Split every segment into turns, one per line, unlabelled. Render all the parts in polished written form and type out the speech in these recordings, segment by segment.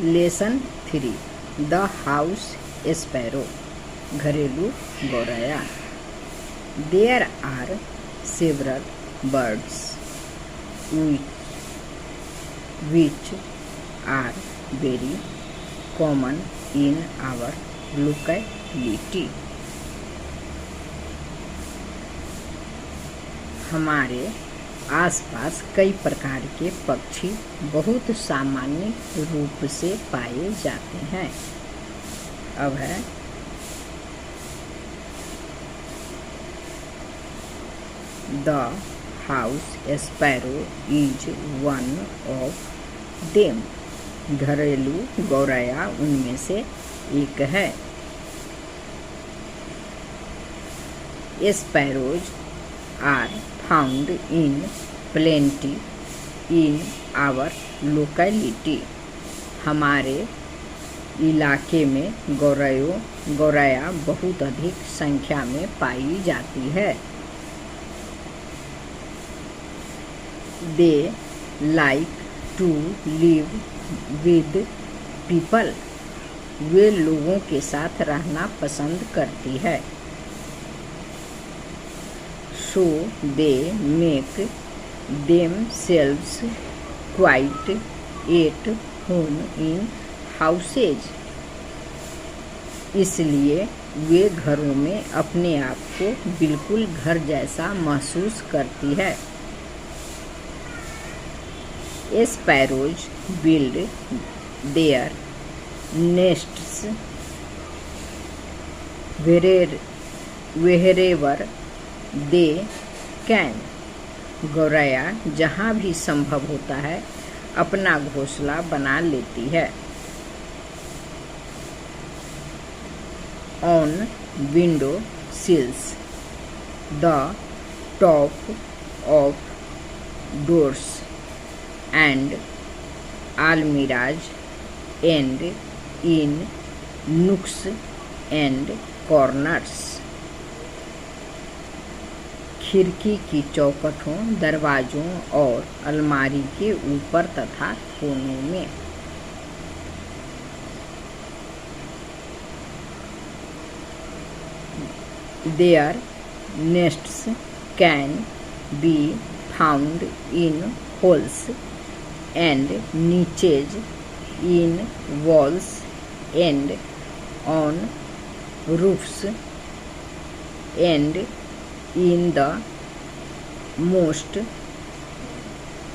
Lesson 3 the house sparrow घरेलू गौरैया। There are several birds which are very common in our locality। हमारे आसपास कई प्रकार के पक्षी बहुत सामान्य रूप से पाए जाते हैं। अब है the house sparrow is one of them घरेलू गौरैया उनमें से एक है। Sparrows are found in plenty in our locality हमारे इलाके में गौरैया बहुत अधिक संख्या में पाई जाती है। They like to live with people वे लोगों के साथ रहना पसंद करती है। So they make themselves quite at home in houses इसलिए वे घरों में अपने आप को बिल्कुल घर जैसा महसूस करती है। Sparrows build their nests wherever they can गौरैया जहाँ भी संभव होता है अपना घोंसला बना लेती है। On window sills, the top of doors and almirahs and in nooks and corners खिड़की की चौखटों, दरवाजों और अलमारी के ऊपर तथा कोनों में। Their nests can be found in holes and niches in walls and on roofs and in the most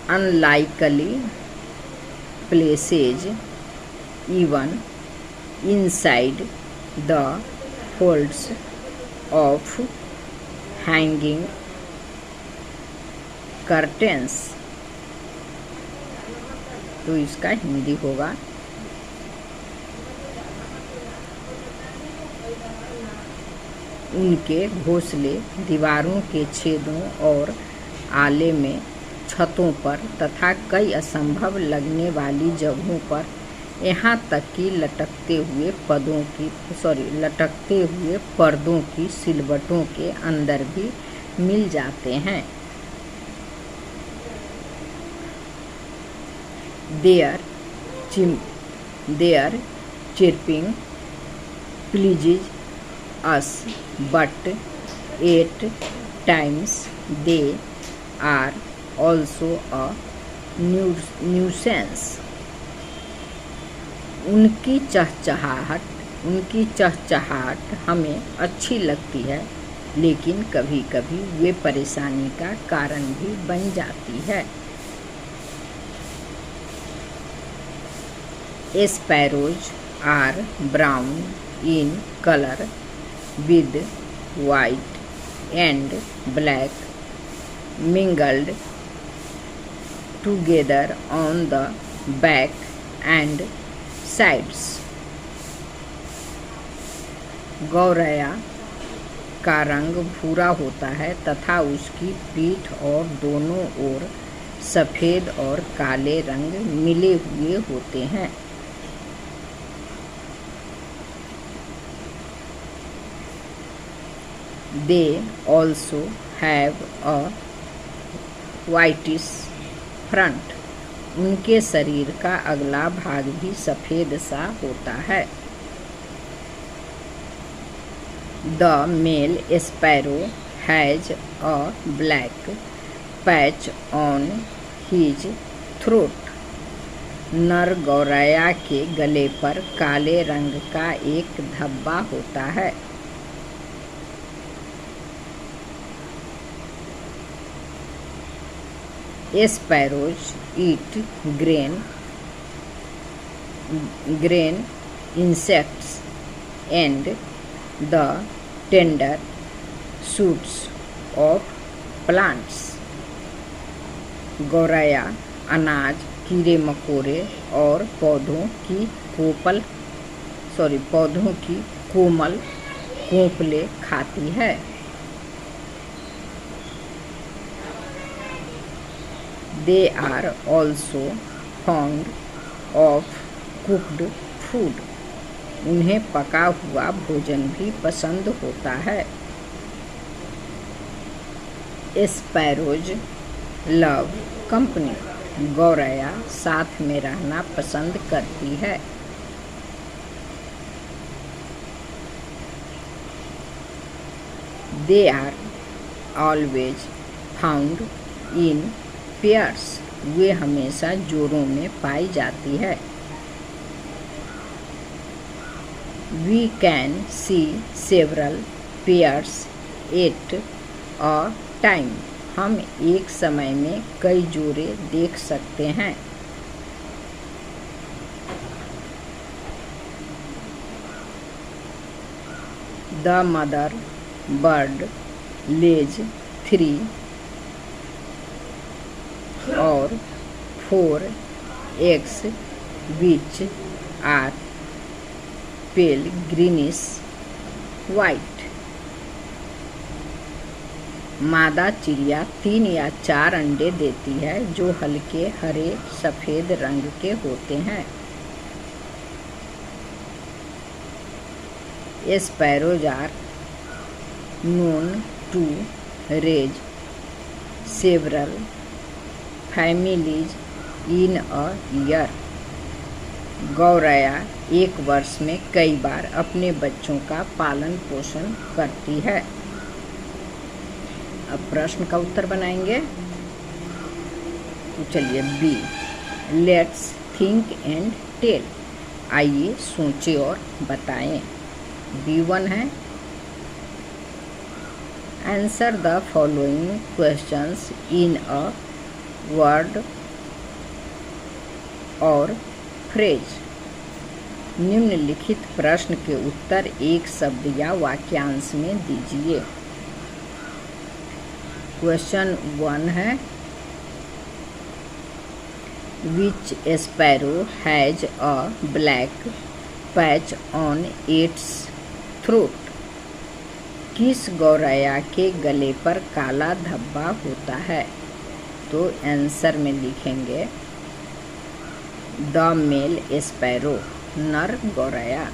unlikely places, even inside the folds of hanging curtains। तो इसका हिंदी होगा उनके घोंसले दीवारों के छेदों और आले में, छतों पर तथा कई असंभव लगने वाली जगहों पर, यहाँ तक कि लटकते हुए पर्दों की सिलवटों के अंदर भी मिल जाते हैं। Their chirping pleases us, but at times they are also a nuisance। उनकी चहचहाहट हमें अच्छी लगती है, लेकिन कभी-कभी वे परेशानी का कारण भी बन जाती है। Sparrows are brown in color with white and black mingled together on the back and sides। गौरैया का रंग भूरा होता है तथा उसकी पीठ और दोनों ओर सफ़ेद और काले रंग मिले हुए होते हैं। They also have a whitish front उनके शरीर का अगला भाग भी सफ़ेद सा होता है। The male sparrow has a black patch on his throat. नर गौरैया के गले पर काले रंग का एक धब्बा होता है। Sparrows eat grain insects and the tender shoots of plants. गौरैया अनाज, कीड़े मकोड़े और पौधों की कोमल कोंपलें खाती है। They are also fond of cooked food. उन्हें पका हुआ भोजन भी पसंद होता है। Sparrows love company. गौरैया साथ में रहना पसंद करती है। They are always found in pairs. वे हमेशा जोड़ों में पाई जाती है। We can see several pairs at a time. हम एक समय में कई जोड़े देख सकते हैं। The mother bird lays 3 or 4 eggs which are pale greenish white. मादा चिड़िया 3 या 4 अंडे देती है जो हल्के हरे सफ़ेद रंग के होते हैं। Sparrows are known to raise several families in a year. गौरैया एक वर्ष में कई बार अपने बच्चों का पालन पोषण करती है। अब प्रश्न का उत्तर बनाएंगे। तो चलिए B, let's think and tell. आइए सोचें और बताएं। B1 है, answer the following questions in a word or phrase. निम्नलिखित प्रश्न के उत्तर एक शब्द या वाक्यांश में दीजिए। क्वेश्चन 1 है, which sparrow has a black patch on its throat. किस गौरैया के गले पर काला धब्बा होता है। तो आंसर में लिखेंगे द मेल स्पैरो, नर गौरैया।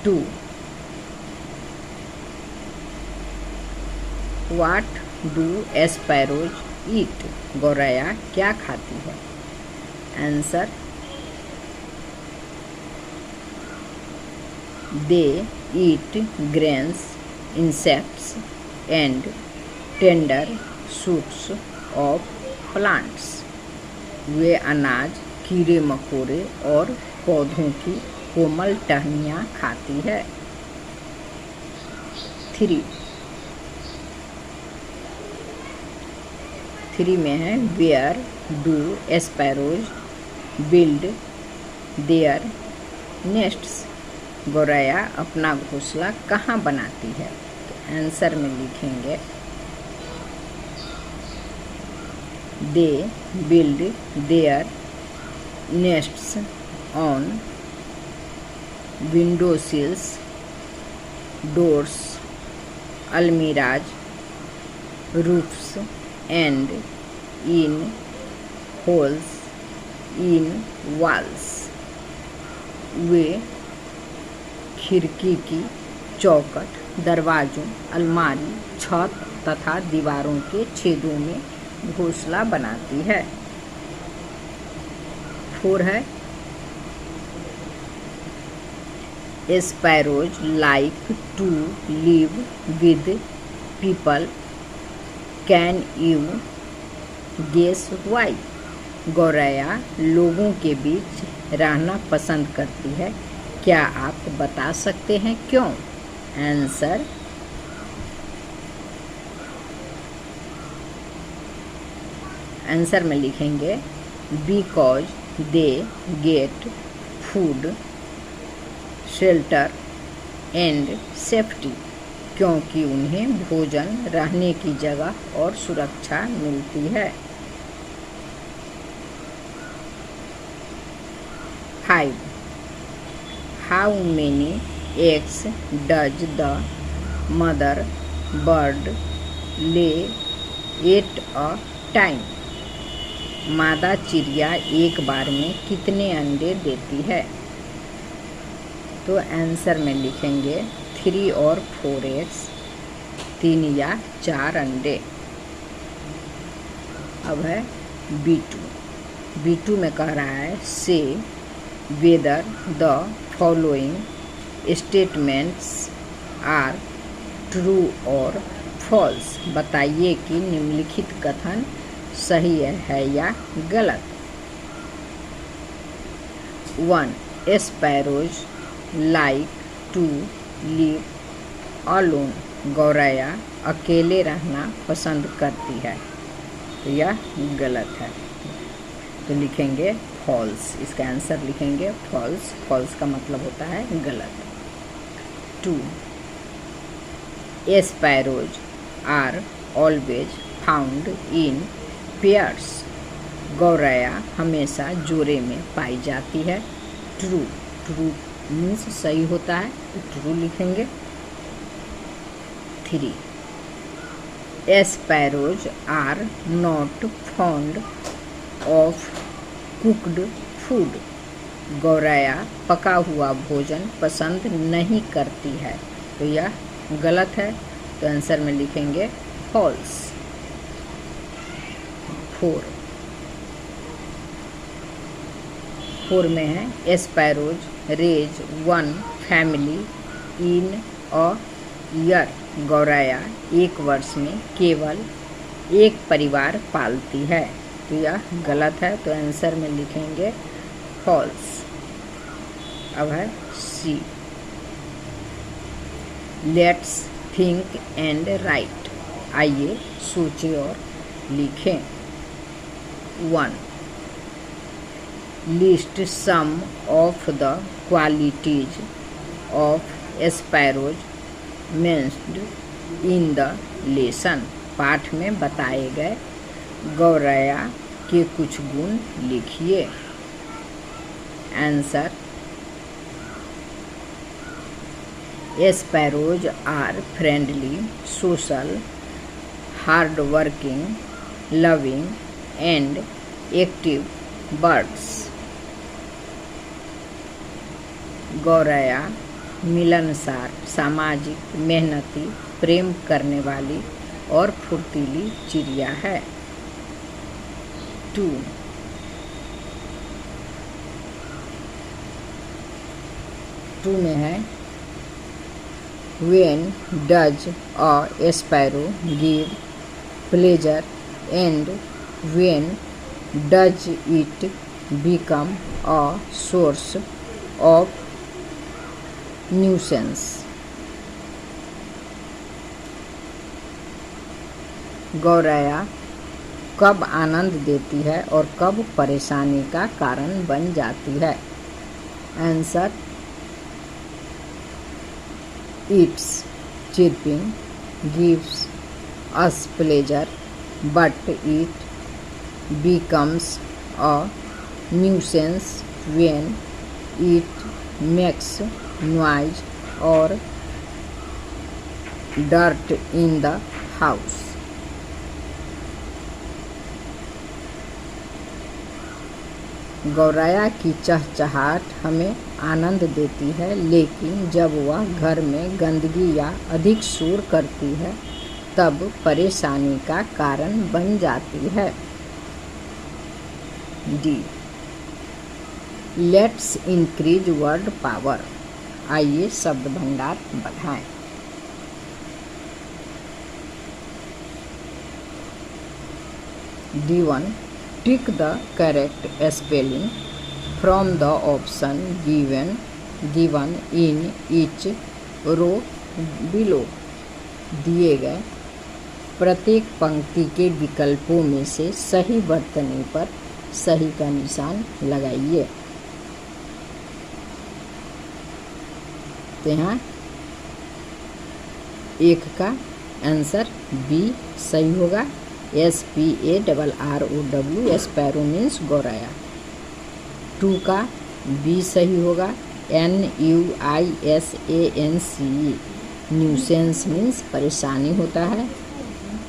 2, व्हाट डू स्पैरोज ईट। गौरैया क्या खाती है। Answer, they eat grains insects and tender shoots of plants. वे अनाज, कीड़े मकोड़े और पौधों की कोमल टहनियाँ खाती है। 3 में है, where do sparrows build their nests. गौरैया अपना घोंसला कहाँ बनाती है। तो आंसर में लिखेंगे they build their nests on window sills, doors, almirahs, roofs and in holes in walls. वे खिड़की की चौखट, दरवाजों, अलमारी, छत तथा दीवारों के छेदों में घोंसला बनाती है। 4 है sparrows like to live with people, can you guess why? गौरैया लोगों के बीच रहना पसंद करती है, क्या आप बता सकते हैं क्यों? आंसर में लिखेंगे because they get food, shelter and safety, क्योंकि उन्हें भोजन, रहने की जगह और सुरक्षा मिलती है। 5 how many eggs does the mother bird ले एट अ टाइम? मादा चिड़िया एक बार में कितने अंडे देती है? तो आंसर में लिखेंगे 3 और 4 एग्स, 3 या 4 अंडे। अब है B2 में कह रहा है से whether the following statements are true और फॉल्स। बताइए कि निम्नलिखित कथन सही है या गलत। 1 sparrows like to live alone. गौरैया अकेले रहना पसंद करती है, तो यह गलत है, तो लिखेंगे फॉल्स। इसका आंसर लिखेंगे फॉल्स। फॉल्स का मतलब होता है गलत। 2 sparrows are always found in pairs. गौरैया हमेशा जोड़े में पाई जाती है। ट्रू मीन्स सही होता है, तो ट्रू लिखेंगे। 3 sparrows are not fond of cooked food. गौरैया पका हुआ भोजन पसंद नहीं करती है, तो यह गलत है, तो आंसर में लिखेंगे फॉल्स। 4 में है sparrows raise 1 family in a year. गौरैया एक वर्ष में केवल एक परिवार पालती है, तो यह गलत है, तो आंसर में लिखेंगे फॉल्स। अब है see let's think and write. आइए सोचें और लिखें। 1 list some of the qualities of sparrows mentioned in the lesson. पाठ में बताए गए गौरैया के कुछ गुण लिखिए। Answer sparrows are friendly, social, hard working, loving and active birds. गौरैया मिलनसार, सामाजिक, मेहनती, प्रेम करने वाली और फुर्तीली चिड़िया है। 2 में है When does a sparrow give pleasure and when does it become a source of nuisance? गौरैया कब आनंद देती है और कब परेशानी का कारण बन जाती है? Answer it's chirping gives us pleasure but it becomes a nuisance when it makes noise or dirt in the house. गौरैया की चहचहाट हमें आनंद देती है, लेकिन जब वह घर में गंदगी या अधिक शोर करती है तब परेशानी का कारण बन जाती है। D, let's increase word power. आइए शब्द भंडार बढ़ाएं। D1, tick the correct spelling from the option given in each row below। दिए गए प्रत्येक पंक्ति के विकल्पों में से सही वर्तनी पर सही का निशान लगाइए। तो यहाँ एक का आंसर बी सही होगा। SPARROW, स्पैरो मीन्स गौरैया। 2 का बी सही होगा। NUISANCE, न्यूसेंस मीन्स परेशानी होता है।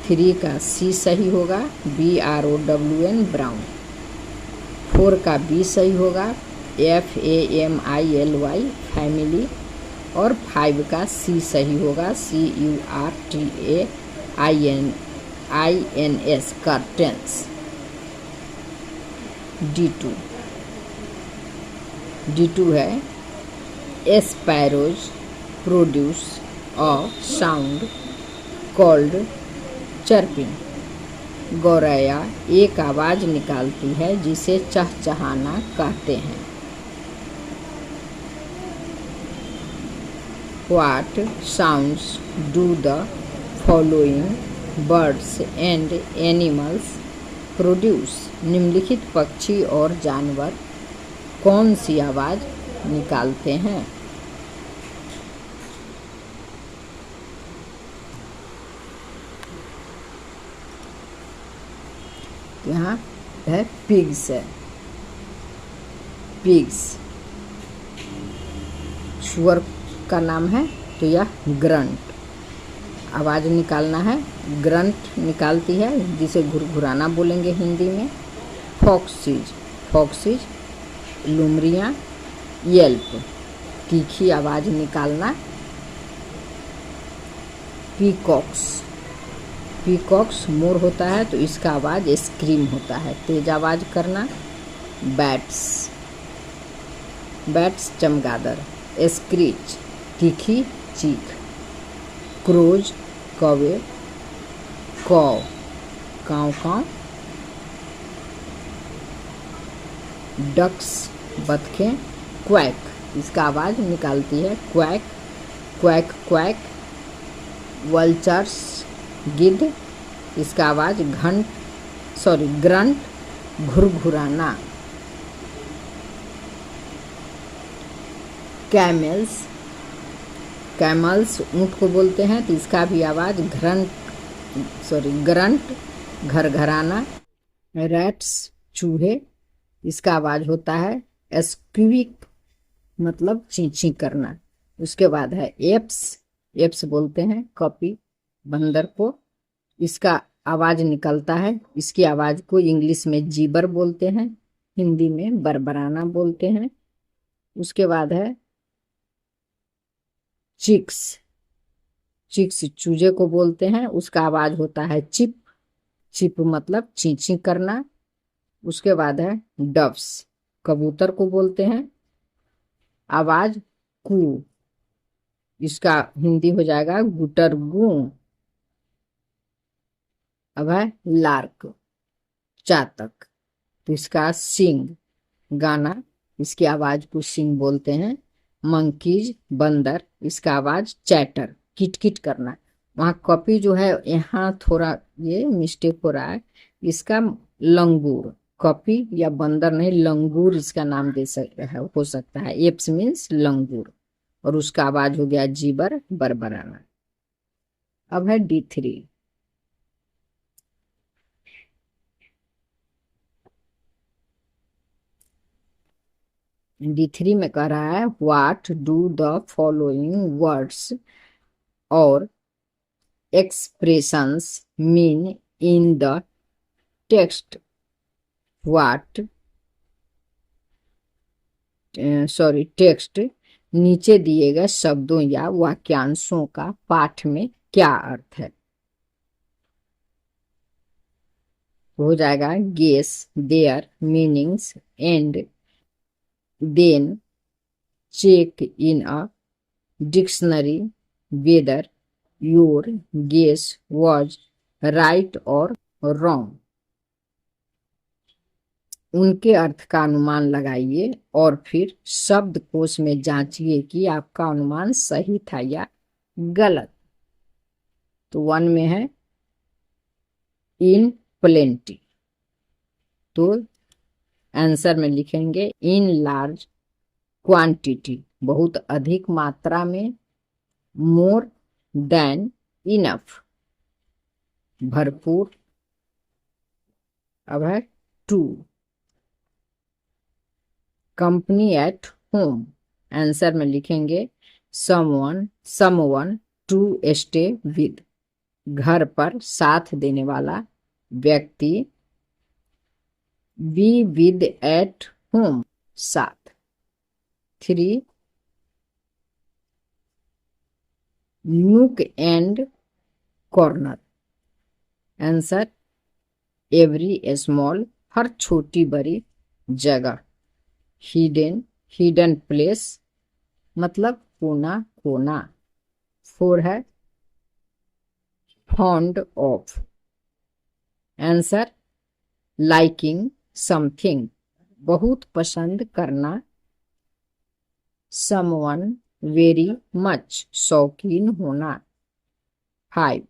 3 का सी सही होगा। BROWN, brown. 4 का बी सही होगा। FAMILY, family. और 5 का सी सही होगा। CURTAINS, curtains. D2 है sparrows produce a sound called chirping. गौरैया एक आवाज़ निकालती है जिसे चहचहाना कहते हैं। What sounds do the following birds and animals produce? निम्नलिखित पक्षी और जानवर कौन सी आवाज़ निकालते हैं? यहाँ है पिग्स है। पिग्स सुअर का नाम है, तो यह ग्रंट आवाज़ निकालना है। ग्रंट निकालती है जिसे घुरघुराना बोलेंगे हिंदी में। फॉक्सीज लुमरियाँ। येल्प तीखी आवाज़ निकालना। पीकॉक्स मोर होता है तो इसका आवाज़ स्क्रीम होता है, तेज आवाज़ करना। बैट्स चमगादड़। स्क्रीच तीखी चीख। क्रोज कौवे। काव काँव। डक्स बतखें। क्वैक इसका आवाज़ निकालती है क्वैक क्वैक। वल्चर्स गिद्ध, इसका आवाज़ ग्रंट घुरघुराना। कैमल्स ऊँट को बोलते हैं तो इसका भी आवाज़ ग्रंट घरघराना। रैट्स चूहे, इसका आवाज़ होता है स्क्वीक, मतलब चींची करना। उसके बाद है एप्स बोलते हैं कॉपी बंदर को, इसका आवाज़ निकलता है। इसकी आवाज़ को इंग्लिश में जीबर बोलते हैं, हिंदी में बरबराना बोलते हैं। उसके बाद है चिक्स चूजे को बोलते हैं, उसका आवाज़ होता है चिप मतलब चींची करना। उसके बाद है डव्स, कबूतर को बोलते हैं, आवाज़ कू, इसका हिंदी हो जाएगा गुटर गू। अब है लार्क चातक, तो इसका सिंग गाना, इसकी आवाज़ को सिंग बोलते हैं। मंकीज बंदर, इसका आवाज़ चैटर किटकिट करना। वहाँ कॉपी जो है यहाँ थोड़ा ये मिस्टेक हो रहा है, इसका लंगूर, कॉपी या बंदर नहीं लंगूर इसका नाम दे हो सकता है। एप्स मीन्स लंगूर और उसका आवाज़ हो गया जीबर बरबराना। अब है D3। D3 में कह रहा है what do the following words और expressions mean in the text. Text नीचे दिए गए शब्दों या वाक्यांशों का पाठ में क्या अर्थ है। हो जाएगा guess their meanings and then check in a dictionary whether your guess was right और रॉन्ग। उनके अर्थ का अनुमान लगाइए और फिर शब्दकोश में जांचिए कि आपका अनुमान सही था या गलत। तो 1 में है इन प्लेंटी, तो आंसर में लिखेंगे इन लार्ज क्वांटिटी, बहुत अधिक मात्रा में। मोर देन इनफ, भरपूर। अब है 2 कंपनी एट होम, आंसर में लिखेंगे समवन टू स्टे विद, घर पर साथ देने वाला व्यक्ति। बी विद एट होम, साथ। 3 nook and corner, answer every small, हर छोटी बड़ी जगह। हिडन प्लेस मतलब कोना कोना। 4 है fond of, answer liking something, बहुत पसंद करना। समवन वेरी मच, शौकीन होना। 5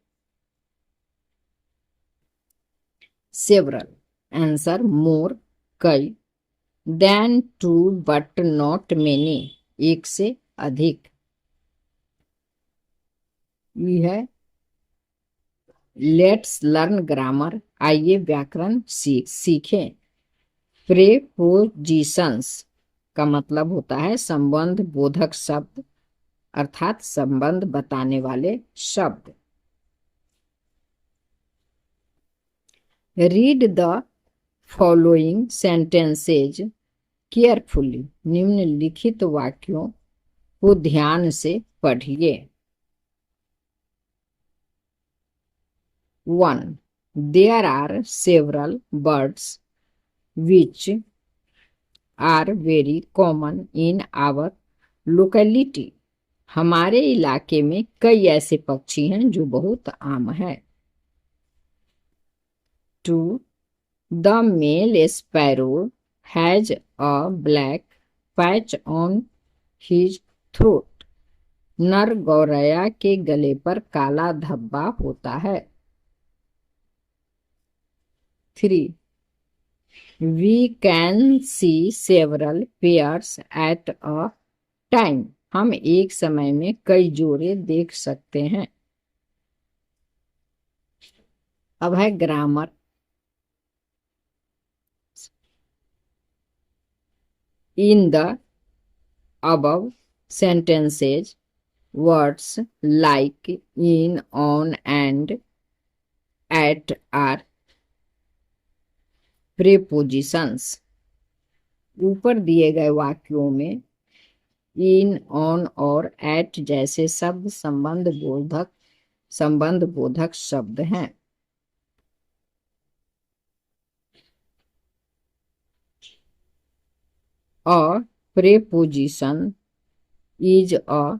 सेवरल, आंसर मोर, कई। Than two but not many, एक से अधिक। ये है लेट्स लर्न ग्रामर, आइए व्याकरण सीखें। प्रेपोजिशंस का मतलब होता है संबंध बोधक शब्द, अर्थात संबंध बताने वाले शब्द। Read the following sentences carefully, निम्नलिखित वाक्यों को ध्यान से पढ़िए। 1 there are several birds which are very common in our locality, हमारे इलाके में कई ऐसे पक्षी हैं जो बहुत आम है। 2 the male sparrow has a black patch on his throat, नर गौरैया के गले पर काला धब्बा होता है। 3 we can see several pairs at a time, हम एक समय में कई जोड़े देख सकते हैं। अब है grammar. In the above sentences words like in, on and at are prepositions, ऊपर दिए गए वाक्यों में इन, ऑन और एट जैसे शब्द संबंध बोधक शब्द हैं। A preposition is a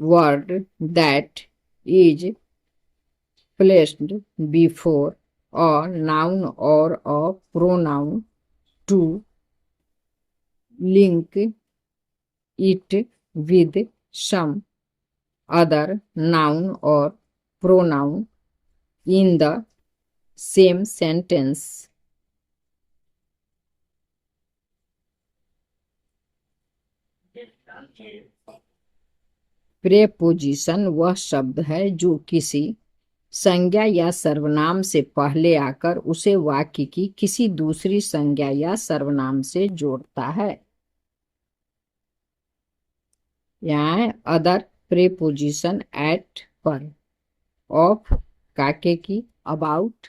word that is placed before a noun or a pronoun to link it with some other noun or pronoun in the same sentence. Preposition वह शब्द है जो किसी संज्ञा या सर्वनाम से पहले आकर उसे वाक्य की किसी दूसरी संज्ञा या सर्वनाम से जोड़ता है। यहाँ अदर प्रेपोजिशन एट पर, ऑफ काके की, अबाउट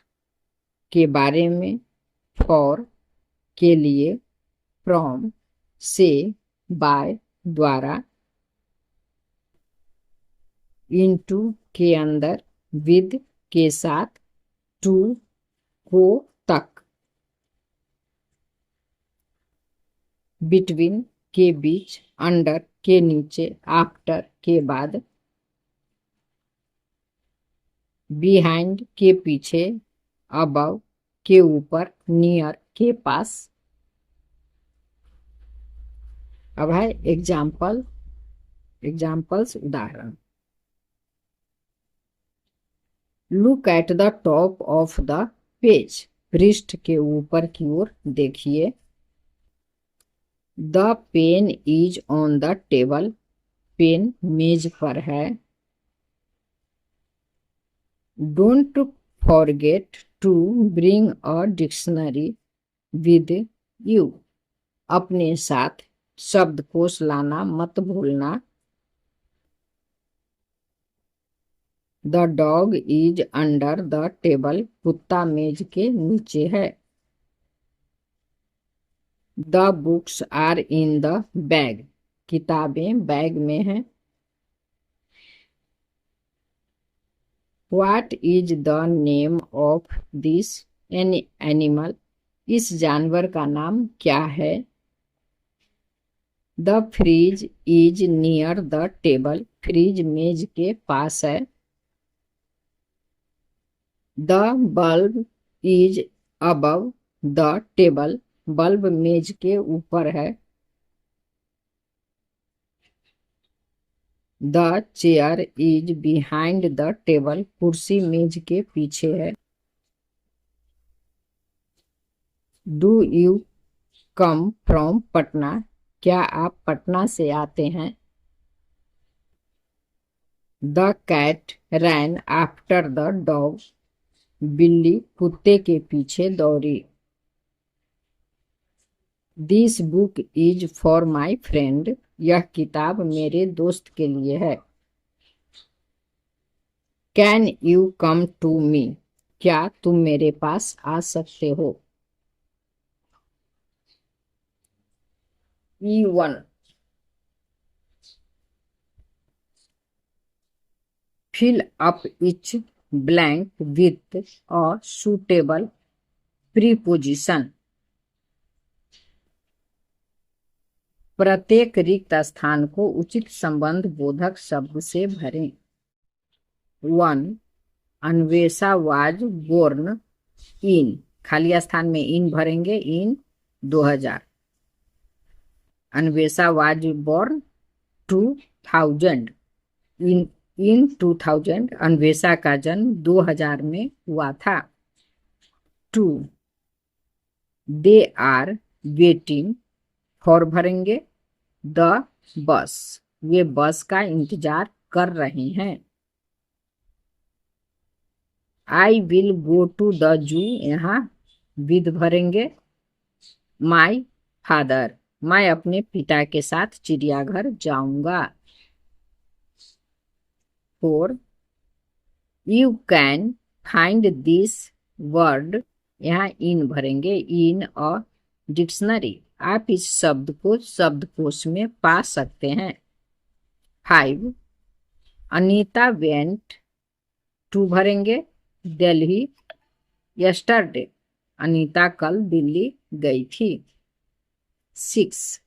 के बारे में, फॉर के लिए, फ्रॉम से, बाय द्वारा, इनटू के अंदर, विद के साथ, टू को बिटवीन के बीच, अंडर के नीचे, आफ्टर के बाद, बिहाइंड के पीछे, अबव के ऊपर, नियर के पास। अब है एग्जाम्पल्स उदाहरण। Look at the top of the page, पृष्ठ के ऊपर की ओर देखिए। The pen is on the table, pen मेज पर है। Don't forget to bring a dictionary with you, अपने साथ शब्दकोश लाना मत भूलना। The dog is under the table, कुत्ता मेज के नीचे है। The books are in the bag, किताबें बैग में हैं। What is the name of this animal, इस जानवर का नाम क्या है। The fridge is near the table, fridge मेज के पास है। The bulb is above the table, bulb मेज के ऊपर है। The chair is behind the table, कुर्सी मेज के पीछे है। Do you come from Patna, क्या आप पटना से आते हैं। The cat ran after the dog, बिल्ली कुत्ते के पीछे दौड़ी। This book is for my friend, यह किताब मेरे दोस्त के लिए है। Can you come to me, क्या तुम मेरे पास आ सकते हो। E1 fill up each blank with a suitable preposition, प्रत्येक रिक्त स्थान को उचित संबंध बोधक शब्द से भरें। 1. अन्वेषा वाज बोर्न इन, खाली स्थान में इन भरेंगे, in 2000। Anvesha was born 2000, in 2000, Anvesha का जन्म 2000 में हुआ था। 2. दे आर वेटिंग फॉर भरेंगे द बस, वे बस का इंतजार कर रहे हैं। I will go to the zoo, यहाँ विद भरेंगे माई फादर, मैं अपने पिता के साथ चिड़ियाघर जाऊंगा। 4. You can find this word, यहाँ इन भरेंगे इन अ डिक्शनरी, आप इस शब्द को शब्दकोश में पा सकते हैं। 5. अनीता वेंट टू भरेंगे दिल्ली यस्टरडे, अनीता कल दिल्ली गई थी। 6.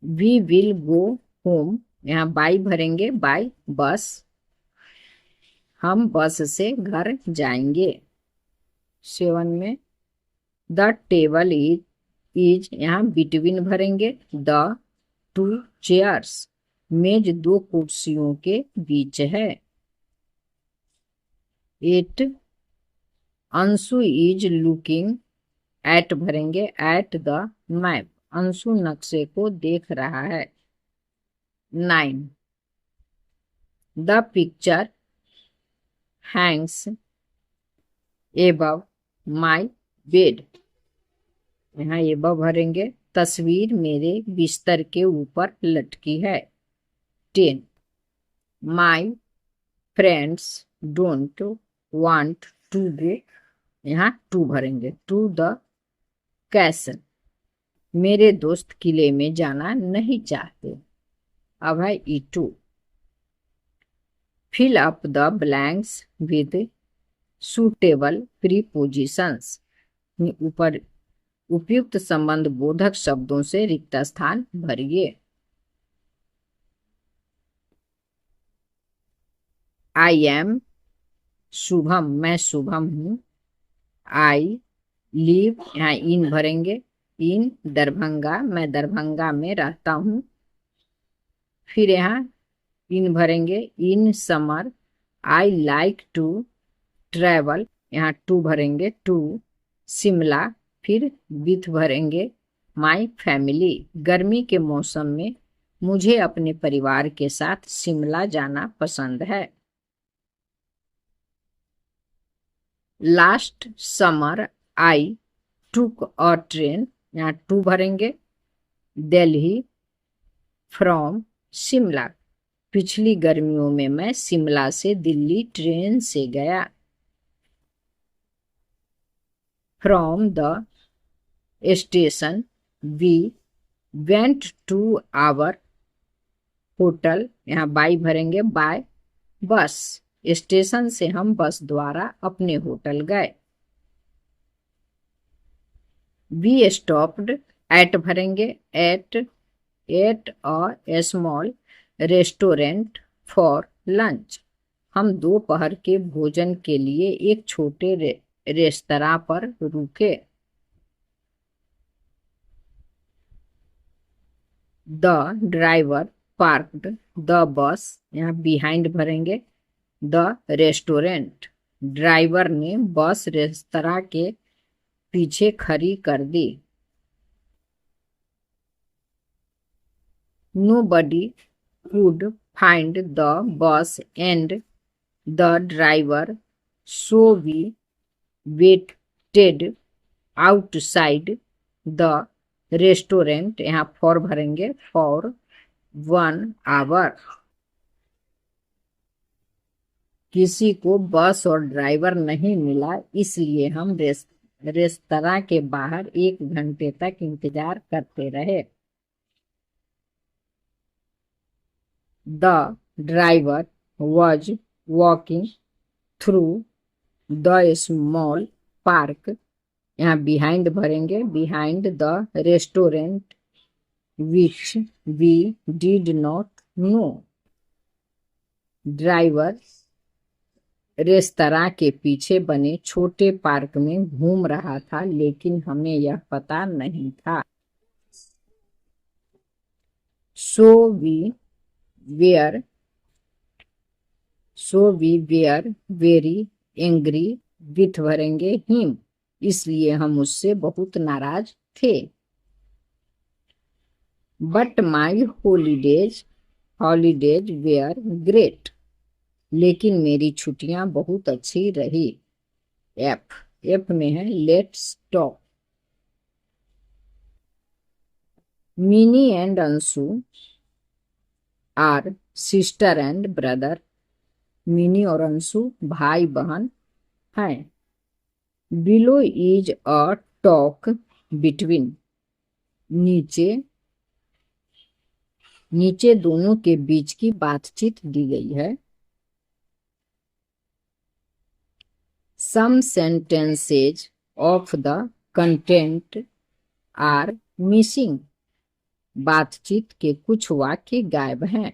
वी विल गो होम, यहाँ बाई भरेंगे बाय बस, हम बस से घर जाएंगे। 7 में द टेबल इज यहाँ बिटवीन भरेंगे द टू चेयर्स, मेज दो कुर्सियों के बीच है। 8. अंशु इज लुकिंग एट भरेंगे एट द मैप, अंशु नक्शे को देख रहा है। 9. The picture Hanks above my bed, यहाँ एबव भरेंगे, तस्वीर मेरे बिस्तर के ऊपर लटकी है। 10. My friends don't want to go, यहाँ टू भरेंगे टू द कैसल, मेरे दोस्त किले में जाना नहीं चाहते। अब है E2 fill up the blanks with suitable prepositions, ऊपर उपयुक्त संबंध बोधक शब्दों से रिक्त स्थान भरिए। आई एम शुभम, मैं शुभम हूँ। आई लिव, यहाँ इन भरेंगे, इन दरभंगा, मैं दरभंगा में रहता हूँ। फिर यहाँ इन भरेंगे, in summer I like to travel, यहाँ टू भरेंगे, टू शिमला। फिर विथ भरेंगे माई फैमिली, गर्मी के मौसम में मुझे अपने परिवार के साथ शिमला जाना पसंद है। लास्ट समर आई टूक अ ट्रेन, यहाँ टू भरेंगे, दिल्ली फ्रॉम शिमला, पिछली गर्मियों में मैं शिमला से दिल्ली ट्रेन से गया। From the station we went to our hotel, यहाँ बाई भरेंगे, बाय बस, स्टेशन से हम बस द्वारा अपने होटल गए। वी स्टॉप्ड एट भरेंगे, at a small restaurant for lunch, हम दोपहर के भोजन के लिए एक छोटे रेस्तरां पर रुके। The driver parked the bus, यहाँ बिहाइंड भरेंगे, द रेस्टोरेंट, ड्राइवर ने बस रेस्तरां के पीछे खड़ी कर दी। Nobody could find the bus and the driver, so we waited outside the restaurant, यहाँ फॉर भरेंगे, for 1 hour, किसी को बस और ड्राइवर नहीं मिला, इसलिए हम रेस्तरां के बाहर 1 घंटे तक इंतजार करते रहे। The driver was walking through the small park, यहाँ behind भरेंगे, behind the restaurant which we did not know, driver restaurant के पीछे बने छोटे पार्क में घूम रहा था, लेकिन हमें यह पता नहीं था। So we were very angry with भरेंगे him, इसलिए हम उससे बहुत नाराज थे। But my holidays were great, लेकिन मेरी छुट्टियां बहुत अच्छी रही। एफ में है let's talk. Mini and Anshu are sister and brother, Mini और अंशु भाई बहन हैं। Below is a talk between, नीचे दोनों के बीच की बातचीत दी गई है। Some sentences of the content are missing, बातचीत के कुछ वाक्य गायब हैं।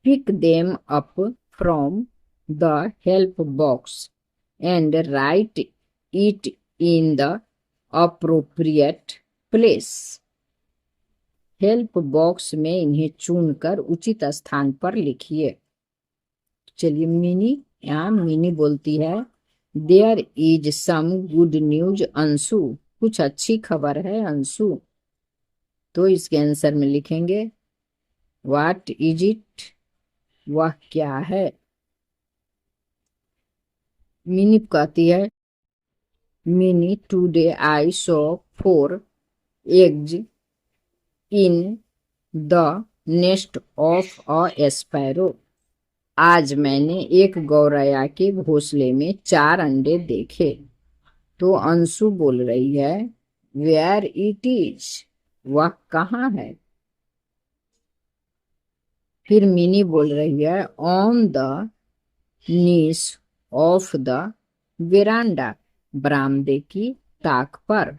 Pick them up from the help box and write it in the appropriate place, help box में इन्हें चुनकर उचित स्थान पर लिखिए। चलिए मिनी, यहाँ मिनी बोलती है there is some good news Anshu, कुछ अच्छी खबर है अंशु। तो इसके आंसर में लिखेंगे व्हाट इज इट, वह क्या है। मिनी कहती है mini today I saw 4 eggs in the nest of a sparrow, आज मैंने एक गौरैया के घोंसले में 4 अंडे देखे। तो अंशु बोल रही है वेयर इट इज, वह कहाँ है। फिर मिनी बोल रही है on the niche of the veranda, बरामदे की ताक पर।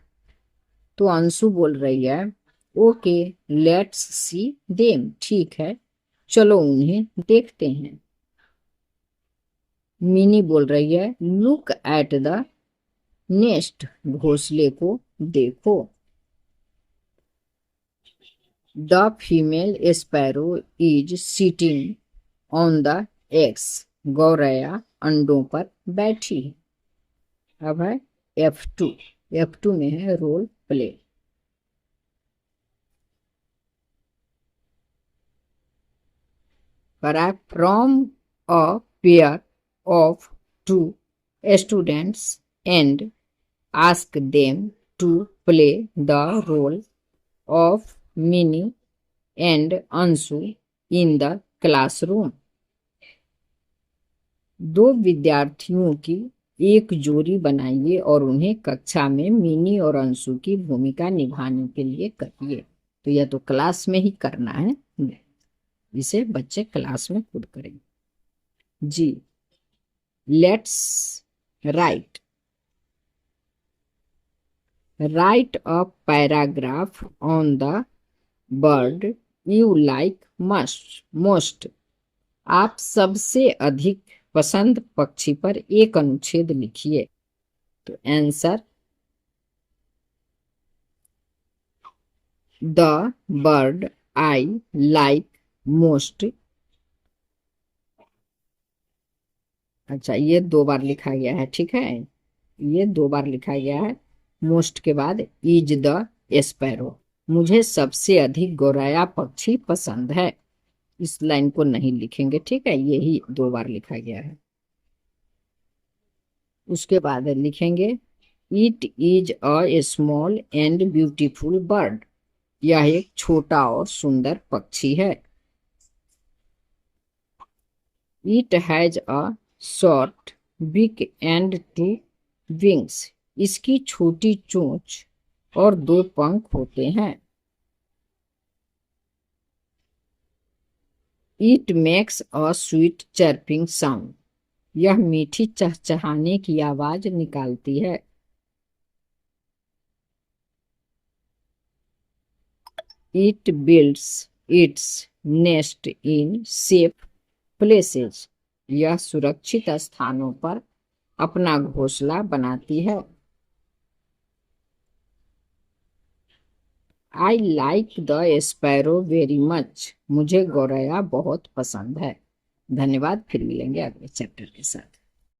तो अंशु बोल रही है ओके लेट्स सी देम, ठीक है चलो उन्हें देखते हैं। मिनी बोल रही है लुक एट द नेस्ट, घोंसले को देखो। The female sparrow is sitting on the eggs, गौरैया अंडों पर बैठी है। अब है F2, F2 में है role play. From a pair of two students and ask them to play the role of Minnie and Anshu in the classroom। दो विद्यार्थियों की एक जोड़ी बनाइए और उन्हें कक्षा में मिनी और अंशु की भूमिका निभाने के लिए कहिए। तो यह तो क्लास में ही करना है, इसे बच्चे क्लास में खुद करेंगे। जी let's write, write a paragraph on the bird you like most. आप सबसे अधिक पसंद पक्षी पर एक अनुच्छेद लिखिए। तो answer the bird I like most. अच्छा ये 2 बार लिखा गया है, ठीक है, ये 2 बार लिखा गया है। मोस्ट के बाद इज द स्पैरो, मुझे सबसे अधिक गौरैया पक्षी पसंद है। इस लाइन को नहीं लिखेंगे, ठीक है, यही 2 बार लिखा गया है। उसके बाद लिखेंगे it is a small and beautiful bird, यह एक छोटा और सुंदर पक्षी है। इट हैज अ शॉर्ट बिक एंड 2 विंग्स, इसकी छोटी चोंच और 2 पंख होते हैं। It makes a sweet chirping sound, यह मीठी चहचहाने की आवाज निकालती है। It builds its nest in safe places, यह सुरक्षित स्थानों पर अपना घोंसला बनाती है। I like the sparrow very much, मुझे गौरैया बहुत पसंद है। धन्यवाद, फिर मिलेंगे अगले चैप्टर के साथ।